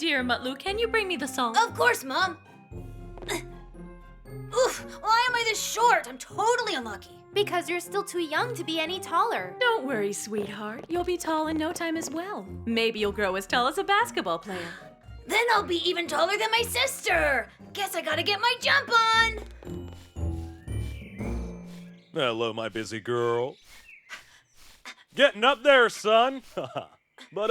dear, Mutlu, can you bring me the salt? Of course, Mom. Oof, why am I this short? I'm totally unlucky. Because you're still too young to be any taller. Don't worry, sweetheart. You'll be tall in no time as well. Maybe you'll grow as tall as a basketball player. Then I'll be even taller than my sister. Guess I gotta get my jump on. Hello, my busy girl. Getting up there, son. But,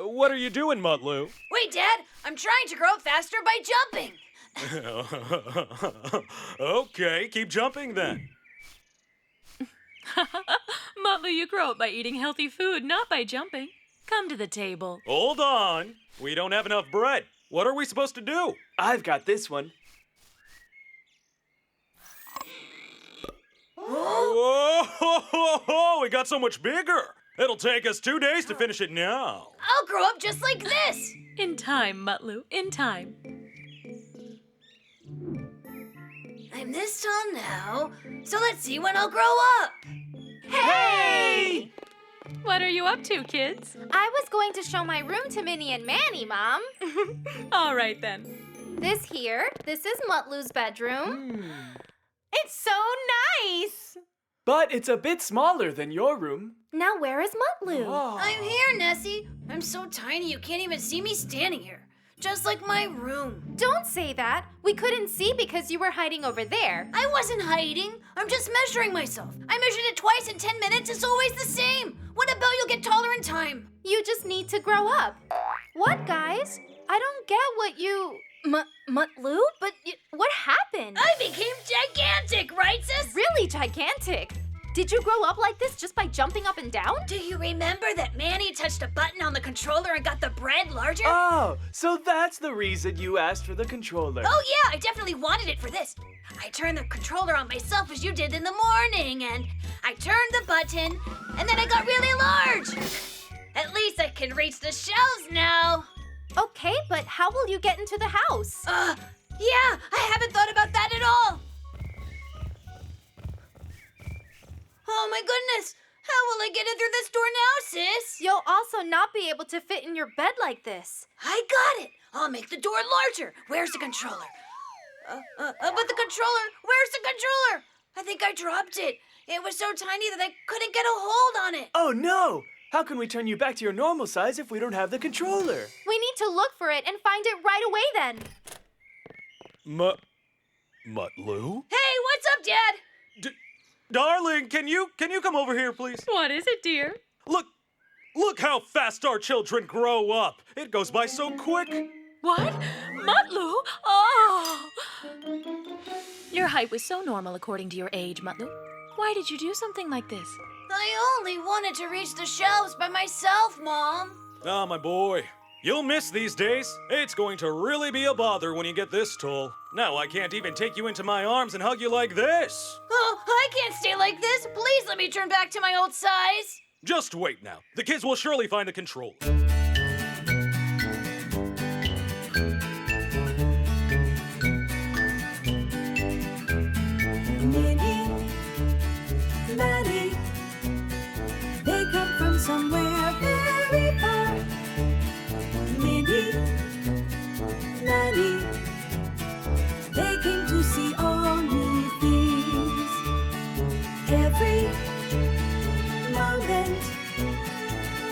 what are you doing, Mutlu? Wait, Dad, I'm trying to grow up faster by jumping. Okay, keep jumping then. Mutlu, you grow up by eating healthy food, not by jumping. Come to the table. Hold on. We don't have enough bread. What are we supposed to do? I've got this one. Whoa! It got so much bigger. It'll take us 2 days to finish it now. I'll grow up just like this. In time, Mutlu, in time. I'm this tall now, so let's see when I'll grow up. Hey! What are you up to, kids? I was going to show my room to Minnie and Manny, Mom. All right, then. This is Mutlu's bedroom. It's so nice! But it's a bit smaller than your room. Now where is Mutlu? Oh. I'm here, Nessie. I'm so tiny you can't even see me standing here. Just like my room. Don't say that. We couldn't see because you were hiding over there. I wasn't hiding. I'm just measuring myself. I measured it twice in 10 minutes. It's always the same. What about you'll get taller in time? You just need to grow up. What, guys? I don't get what you... Mutlu? But what happened? I became gigantic, right, sis? Really gigantic. Did you grow up like this just by jumping up and down? Do you remember that Manny touched a button on the controller and got the bread larger? Oh, so that's the reason you asked for the controller. Oh yeah, I definitely wanted it for this. I turned the controller on myself as you did in the morning, and I turned the button, and then I got really large. At least I can reach the shelves now. Okay, but how will you get into the house? Yeah, I haven't thought about that at all. Oh my goodness, how will I get in through this door now, sis? You'll also not be able to fit in your bed like this. I got it. I'll make the door larger. Where's the controller? But the controller, where's the controller? I think I dropped it. It was so tiny that I couldn't get a hold on it. Oh no! How can we turn you back to your normal size if we don't have the controller? We need to look for it and find it right away then. Mutlu? Hey, what's up, Dad? Darling, can you come over here, please? What is it, dear? Look how fast our children grow up. It goes by so quick. What? Mutlu? Oh! Your height was so normal according to your age, Mutlu. Why did you do something like this? I only wanted to reach the shelves by myself, Mom. Ah, my boy. You'll miss these days. It's going to really be a bother when you get this tall. Now I can't even take you into my arms and hug you like this. Oh, I can't stay like this. Please let me turn back to my old size. Just wait now. The kids will surely find the controller. Minnie, Manny, they come from somewhere very far. Minnie, Manny, they came to see all new things. Every moment,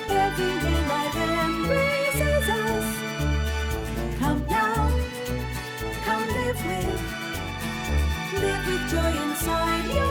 everywhere life embraces us. Come now, come live with joy inside you.